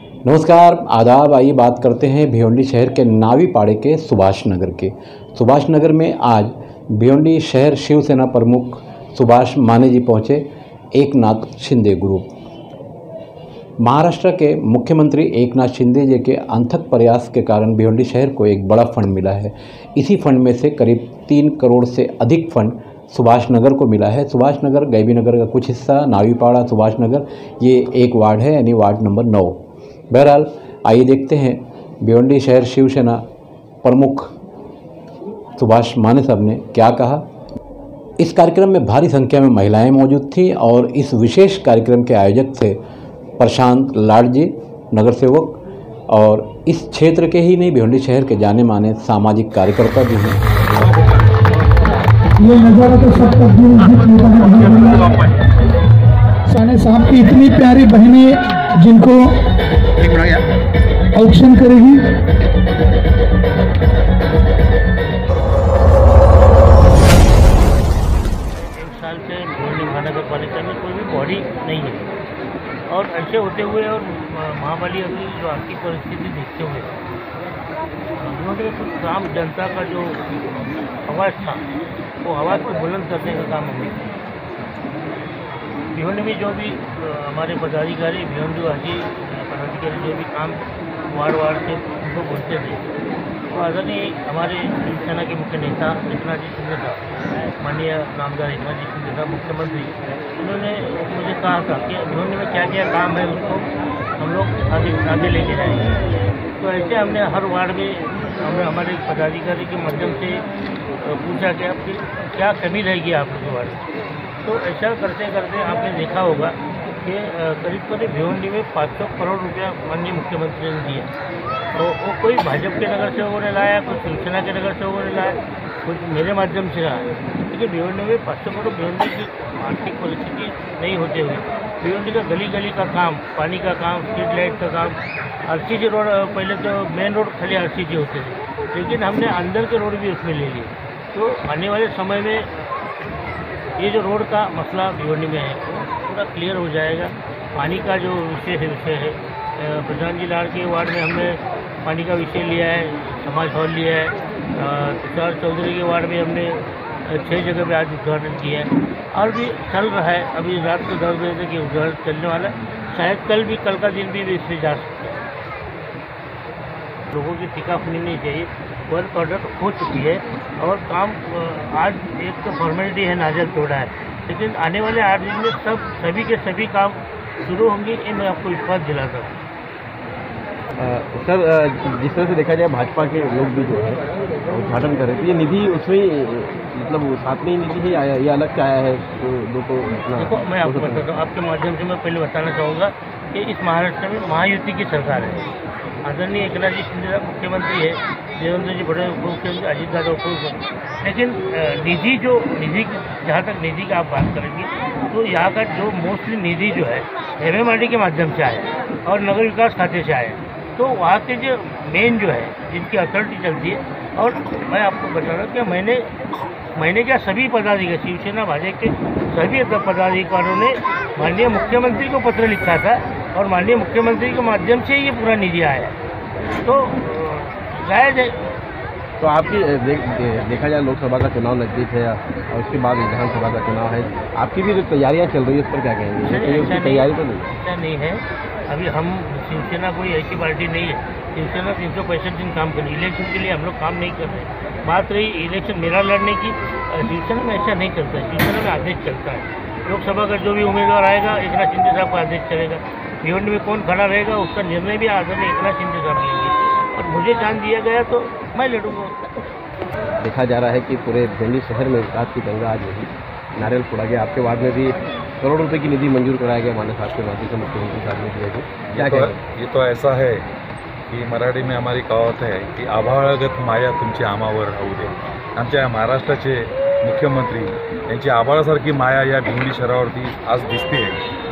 नमस्कार, आदाब। आइए बात करते हैं भिवंडी शहर के नावी पाड़े के सुभाष नगर के। सुभाष नगर में आज भिवंडी शहर शिवसेना प्रमुख सुभाष माने जी पहुँचे। एकनाथ शिंदे ग्रुप महाराष्ट्र के मुख्यमंत्री एकनाथ शिंदे जी के अथक प्रयास के कारण भिवंडी शहर को एक बड़ा फंड मिला है। इसी फंड में से करीब 3 करोड़ से अधिक फंड सुभाष नगर को मिला है। सुभाष नगर, गैबी नगर का कुछ हिस्सा, नावीपाड़ा, सुभाष नगर, ये एक वार्ड है, यानी वार्ड नंबर 9। बहरहाल आइए देखते हैं भिवंडी शहर शिवसेना प्रमुख सुभाष माने साहब ने क्या कहा। इस कार्यक्रम में भारी संख्या में महिलाएं मौजूद थीं और इस विशेष कार्यक्रम के आयोजक थे प्रशांत लाड जी, नगर सेवक, और इस क्षेत्र के ही नहीं भिवंडी शहर के जाने माने सामाजिक कार्यकर्ता भी हैं। ये नज़ारा तो सब साने साहब की इतनी प्यारी बहनें जिनको ऑक्शन करेगी। एक साल से भिवंडी महानगर पालिका में कोई भी बॉडी नहीं है, और ऐसे होते हुए और महामारी अभी जो आर्थिक परिस्थिति देखते हुए भिवंडी में कुछ काम, जनता का जो आवाज़ था वो आवाज़ को बुलंद करने का काम हमने किया। भिवंडी में जो भी हमारे पदाधिकारी, भिवंडी वासी पदाधिकारी जो भी काम वार्ड से उनको बोलते थे, तो आदरणीय हमारे शिवसेना के मुख्य नेता एकनाथ जी शिंदे साहब, माननीय नामदार एकनाथ जी शिंदे साहब मुख्यमंत्री, उन्होंने मुझे कहा था कि भिवंडी में क्या क्या काम है उसको हम लोग आगे लेके जाएंगे। तो ऐसे हमने हर वार्ड में हमने हमारे पदाधिकारी के माध्यम से पूछा कि आपकी क्या कमी रहेगी आप लोग के वार्ड में। तो ऐसा करते करते आपने देखा होगा कि करीब भिवंडी में 500 करोड़ रुपया माननीय मुख्यमंत्री ने दिया। तो वो कोई भाजपा के नगर सेवकों ने लाया, कुछ शिवसेना के नगर सेवकों ने लाया, कुछ मेरे माध्यम से रहा। लेकिन भिवंडी में 500 करोड़ भिवंडी की आर्थिक परिस्थिति नहीं होते हुए भिवंडी का गली गली का काम, पानी का काम, स्ट्रीट लाइट का काम, RCC रोड, पहले तो मेन रोड खाली RCC होते थे, लेकिन हमने अंदर के रोड भी उसमें ले लिए। तो आने वाले समय में ये जो रोड का मसला भिवंडी में है पूरा क्लियर हो जाएगा। पानी का जो विषय है, प्रशांत जी लाड़ के वार्ड में हमने पानी का विषय लिया है, समाज हॉल लिया है। तुषार चौधरी के वार्ड में हमने 6 जगह पे आज उद्घाटन किया है, और भी चल रहा है। अभी रात को 10 बजे तक ये उद्घाटन चलने वाला है। शायद कल का दिन भी इसमें जा सकते हैं। लोगों की टिकाफनी नहीं चाहिए। वर्क ऑर्डर हो चुकी है और काम आज एक तो फॉर्मेलिटी है, नाजल तोड़ा है, लेकिन आने वाले 8 दिन में सभी के सभी काम शुरू होंगे, ये मैं आपको विश्वास दिलाता हूँ। सर, जिस तरह से देखा जाए भाजपा के लोग भी जो है उद्घाटन कर रहे थे, ये निधि उसमें मतलब साथ में ही निधि है या ये अलग से आया है? तो देखो, मैं आपको बताता हूँ, आपके माध्यम से मैं पहले बताना चाहूँगा कि इस महाराष्ट्र में महायुति की सरकार है। आदरणीय एकनाथ जी शिंदे साहब मुख्यमंत्री है, देवेंद्र जी बड़े उप मुख्यमंत्री, अजीत दादा उप मुख्यमंत्री। लेकिन निधि जहाँ तक निधि की आप बात करेंगे तो यहाँ का जो मोस्टली निधि जो है MMRD के माध्यम से आया और नगर विकास खाते से आया। तो वहाँ के जो मेन जो है जिनकी अथॉरिटी चलती है, और मैं आपको बता रहा हूँ कि मैंने क्या सभी पदाधिकारी, शिवसेना भाजपा के सभी पदाधिकारियों ने माननीय मुख्यमंत्री को पत्र लिखा था और माननीय मुख्यमंत्री के माध्यम से ये पूरा निधि आया। तो जायज़ है। तो आपकी देखा जाए लोकसभा का चुनाव नज़दीक है और उसके बाद विधानसभा का चुनाव है, आपकी भी जो तैयारियाँ चल रही है उस पर क्या कहेंगे? तैयारी तो नहीं, ऐसा नहीं है। अभी हम शिवसेना कोई ऐसी पार्टी नहीं है। शिवसेना 365 दिन काम करें, इलेक्शन के लिए हम लोग काम नहीं कर रहे। बात रही इलेक्शन मेरा लड़ने की, शिवसेना में ऐसा नहीं चलता है। शिवसेना में आदेश चलता है। लोकसभा का जो भी उम्मीदवार आएगा एकनाथ शिंदे साहब का आदेश चलेगा। भिवंडी में कौन खड़ा रहेगा उसका निर्णय भी आदरणीय एकनाथ शिंदे साहब लेंगे, और मुझे चांस दिया गया तो मैं लड़ूंगा। देखा जा रहा है कि पूरे भिवंडी शहर में विकास की गंगा आज वही नारियल फोड़ा गया। आपके वार्ड में भी करोड़ रुपए की निधि मंजूर कराया गया माने साहब के माध्यम से, मुख्यमंत्री साहब ने दिया थी। क्या कहें? ये तो ऐसा है की मराठी में हमारी कहावत आहे की आभाळगत माया तुमची आमावर राहू दे। आमच्या महाराष्ट्राचे मुख्यमंत्री यांची आभाळासारखी माया या भिवंडी शहरावरती आज दिसते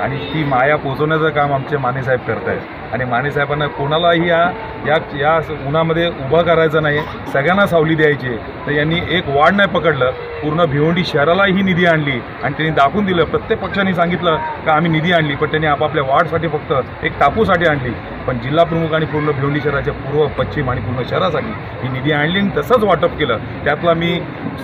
आणि ती माया पोचवण्याचं काम आमचे मानेसाहेब करत आहेत। आणि मानेसाहेबांना कोणालाही या उन्हामध्ये उभा करायचं नाही, सगळ्यांना सावली द्यायची आहे। तर यांनी एक वार्ड नाही पकडलं, पूर्ण भिवंडी शहराला ही निधी आणली आणि त्यांनी दाखवून दिलं। प्रत्येक पक्षाने सांगितलं की आम्ही निधी आणली, पण त्यांनी आपापल्या वार्डसाठी फक्त एक टापूसाठी आणली। पण जिल्हा प्रमुख आणि पूर्ण भिवंडी शहराच्या पूर्व पश्चिम आणि पूर्ण शहरासाठी ही निधी आणली आणि तसंच वाटप केलं. त्यातला मी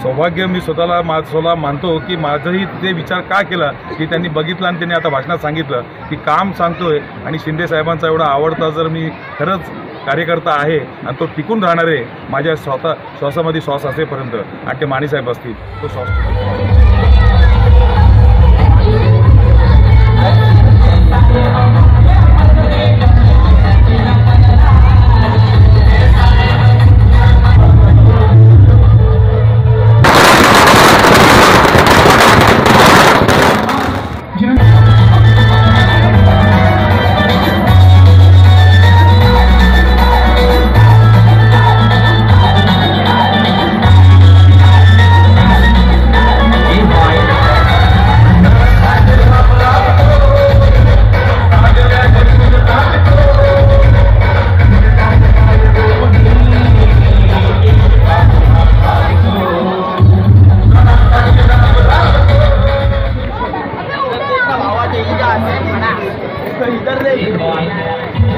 सौभाग्य मी स्वतःला मानतो की माझंही ते विचार का केला की त्यांनी बघितलं आणि त्यांनी आता भाषणात सांगितलं की काम सांगतोय आणि शिंदे साहेबांचा एवढा आवडता जर मी खरंच कार्यकर्ता आहे आणि तो टिकून राहणार आहे माझ्या श्वासामध्ये श्वास असेपर्यंत आणि ते मानेसाहेब असतील तो श्वास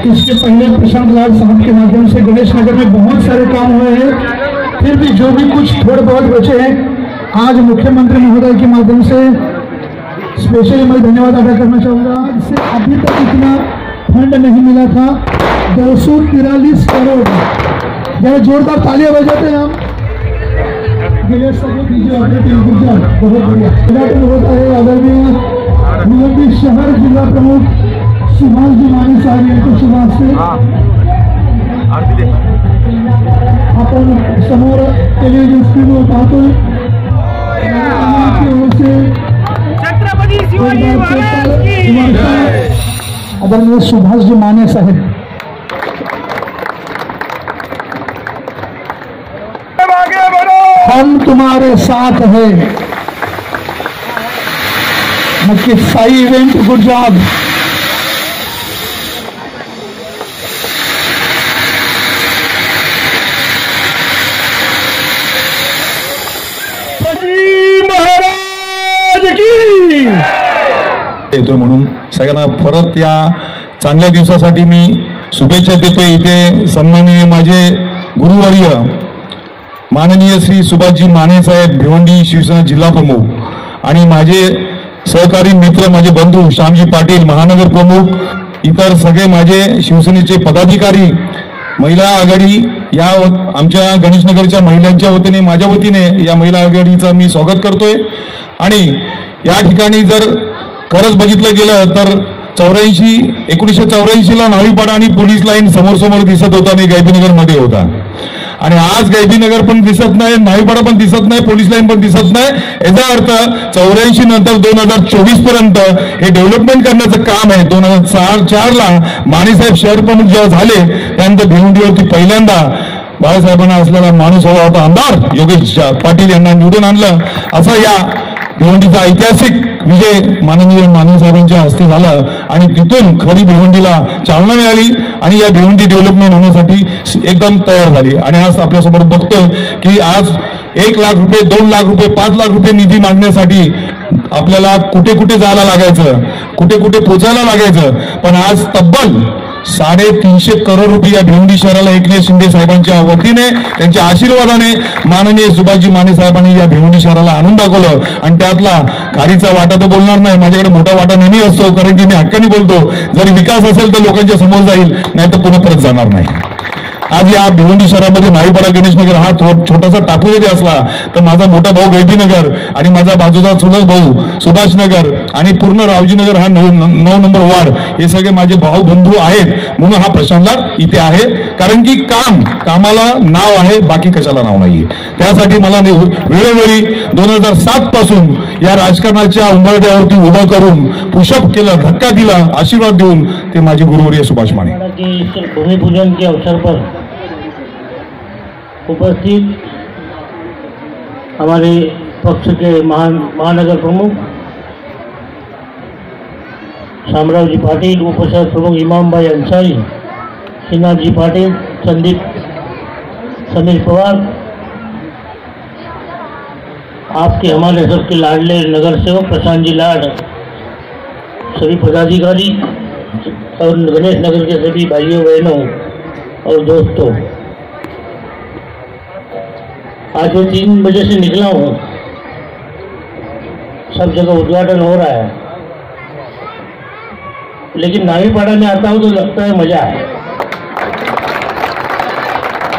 इसके पहले प्रशांत लाल साहब के माध्यम से गणेश नगर में बहुत सारे काम हुए हैं, फिर भी जो भी कुछ थोड़े बहुत बचे हैं आज मुख्यमंत्री महोदय के माध्यम से स्पेशली मैं धन्यवाद अदा करना चाहूँगा। इससे अभी तक इतना फंड नहीं मिला था, 243 करोड़। जरा जोरदार तालियां बजाते हैं हम। बहुत बढ़िया होता है। आदरणीय भिवंडी शहर जिला प्रमुख सुभाष जी माने साहेब यांच्या सुभाष से आपण समोर टेलिव्हिजन स्क्रीनवर पाहतोय छत्रपती शिवाजी महाराज की आदरणीय सुभाष जी माने साहेब। हम तुम्हारे साथ हैं। नक्की साई इव्हेंट गुड जॉब। महाराज की येतो म्हणून सगळ्यांना परत या चांगल्या दिवसासाठी मी शुभेच्छा देतो। इथे सन्माननीय माझे गुरुवर्य माननीय श्री सुभाषजी माने साहेब भिवंडी शिवसेना जिल्हा प्रमुख आणि माझे सहकारी मित्र माझे बंधू श्यामजी पाटील महानगर प्रमुख, इतर सगळे माझे शिवसेनेचे पदाधिकारी, महिला आघाडी या आमच्या गणेशनगरच्या महिलांच्या वतीने माझ्या वतीने या महिला आघाडीचं मी स्वागत करतोय। आणि या ठिकाणी जर खरंच बघितलं गेलं तर 1984ला नावीपाडा आणि पोलीस लाईन समोर समोर दिसत होता आणि गैबीनगर मध्ये होता आणि आज गैबीनगर पण दिसत नाही, नावीपाडा पण दिसत नाही, पोलीस लाईन पण दिसत नाही। याचा अर्थ 84 नंतर 2024 पर्यंत हे डेव्हलपमेंट करण्याचं काम आहे। 2004ला मानेसाहेब शहर प्रमुख जेव्हा झाले त्यानंतर भिवंडीवरती पहिल्यांदा बाळासाहेबांना असलेला माणूस हवा होता आमदार योगेश पाटील यांना निवडून आणलं। असं या भिवंडीचा ऐतिहासिक विजय माननीय माने साहेबांच्या हस्ते झाला आणि तिथून खरी भिवंडीला चालना मिळाली आणि या भिवंडी डेव्हलपमेंट होण्यासाठी एकदम तयार झाली। आणि आज आपल्यासमोर बघतोय की आज 1 लाख रुपये, 2 लाख रुपये, 5 लाख रुपये निधी मागण्यासाठी आपल्याला कुठे कुठे जायला लागायचं, कुठे कुठे पोचायला लागायचं, पण आज तब्बल 350 करोड रुपये या भिवंडी शहराला एकनाथ शिंदे साहेबांच्या वतीने त्यांच्या आशीर्वादाने माननीय सुभाषजी माने साहेबांनी या भिवंडी शहराला आणून दाखवलं। आणि त्यातला खारीचा वाटा तर बोलणार नाही, माझ्याकडे मोठा वाटा नेहमी असतो, कारण की मी हक्काने बोलतो जरी विकास असेल तर लोकांच्या समोर जाईल, नाही तर पुन्हा परत जाणार नाही। आज या भिवंडी शहरामध्ये नाईपाडा गणेशनगर हा छोटासा टाकू जरी असला तर माझा मोठा भाऊ गैबीनगर आणि माझा बाजूचा चुलत भाऊ सुभाषनगर आणि पूर्ण रावजीनगर हा 9 नंबर वार्ड हे सगळे माझे भाऊ बंधू आहेत। म्हणून हा प्रशांत इथे आहे, कारण की कामाला नाव आहे, बाकी कशाला नाव नाहीये। त्यासाठी मला वेळोवेळी 2007 पासून या राजकारणाच्या उंबरठ्यावरती उभं करून पुशअप केलं, धक्का दिला, आशीर्वाद देऊन ते माझे गुरुवर्य सुभाष माने। भूमिपूजन के अवसर पर उपस्थित हमारे पक्ष के महानगर प्रमुख शामरावजी पाटिल, उपशहर प्रमुख इमाम भाई अंसारी, श्रीनाथ जी पाटिल, समीर पवार, आपके हमारे सबके लाडले नगर सेवक प्रशांत जी लाड, सभी पदाधिकारी, और गणेश नगर के सभी भाइयों बहनों और दोस्तों, आज मैं 3 बजे से निकला हूँ, सब जगह उद्घाटन हो रहा है, लेकिन नावीपाड़ा में आता हूँ तो लगता है मजा है।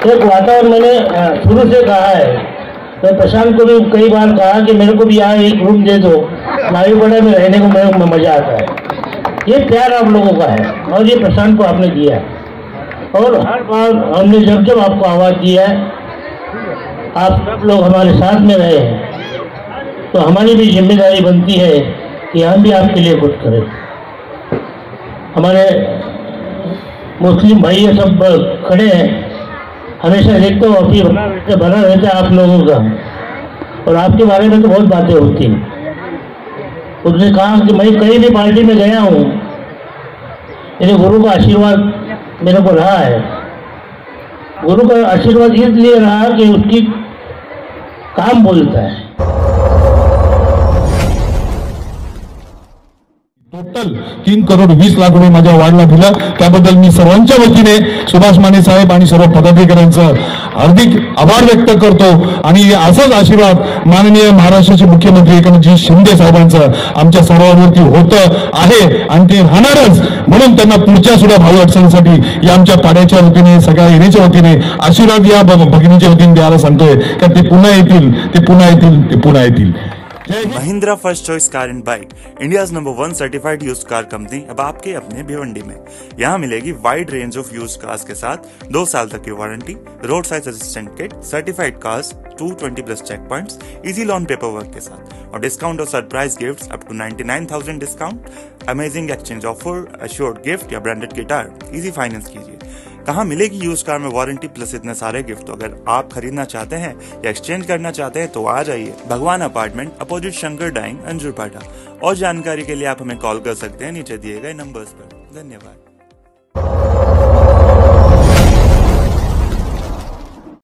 एक वातावरण मैंने शुरू से कहा है, तो प्रशांत को भी कई बार कहा कि मेरे को भी यहाँ एक रूम दे दो, नावीपाड़ा में रहने को मेरे को मजा आता है। ये प्यार आप लोगों का है और ये प्रशांत को आपने दिया है। और हर बार हमने जब जब आपको आवाज़ दिया है, आप सब लोग हमारे साथ में रहे हैं, तो हमारी भी जिम्मेदारी बनती है कि हम भी आपके लिए कुछ करें। हमारे मुस्लिम भाई ये सब खड़े हैं, हमेशा देखते हो अपनी बना रहता है आप लोगों का, और आपके बारे में तो बहुत बातें होती हैं। उसने कहा कि मैं कहीं भी पार्टी में गया हूँ, मेरे गुरु का आशीर्वाद मेरे को रहा है। गुरु का आशीर्वाद इसलिए रहा कि उसकी काम बोलता है। टोटल 3 करोड 20 लाख रुपये माझ्या वाढला दिला, त्याबद्दल मी सर्वांच्या वतीने सुभाष माने साहेब आणि सर्व पदाधिकाऱ्यांचं हार्दिक आभार व्यक्त करतो। आणि असाच आशीर्वाद माननीय महाराष्ट्राचे मुख्यमंत्री एकनाथजी शिंदे साहेबांचं आमच्या सर्वांवरती होतं आहे आणि ते राहणारच, म्हणून त्यांना पुढच्या सुद्धा भावी अडचणीसाठी या आमच्या पाड्याच्या वतीने, सगळ्या येण्याच्या वतीने आशीर्वाद या भगिनीच्या वतीने द्यायला सांगतोय की ते पुन्हा येतील, ते पुन्हा येतील, ते पुन्हा येतील। Mahindra first choice car and bike, India's number 1 certified used car company, अब आपके अपने भिवंडी में। यहाँ मिलेगी wide range of used cars के साथ 2 साल तक की warranty, road side assistant kit, certified cars, 220+ check points, easy loan paper work के साथ, और डिस्काउंट और surprise gifts up to 99,000 discount, amazing exchange offer, assured gift या ब्रांडेड गिटार, इजी फाइनेंस कीजिए। कहाँ मिलेगी यूज कार में वारंटी प्लस इतने सारे गिफ्ट? तो अगर आप खरीदना चाहते हैं या एक्सचेंज करना चाहते हैं तो आ जाइए भगवान अपार्टमेंट, अपोजिट शंकर डाइंग, अंजुरपाटा। और जानकारी के लिए आप हमें कॉल कर सकते हैं नीचे दिए गए नंबर्स पर। धन्यवाद।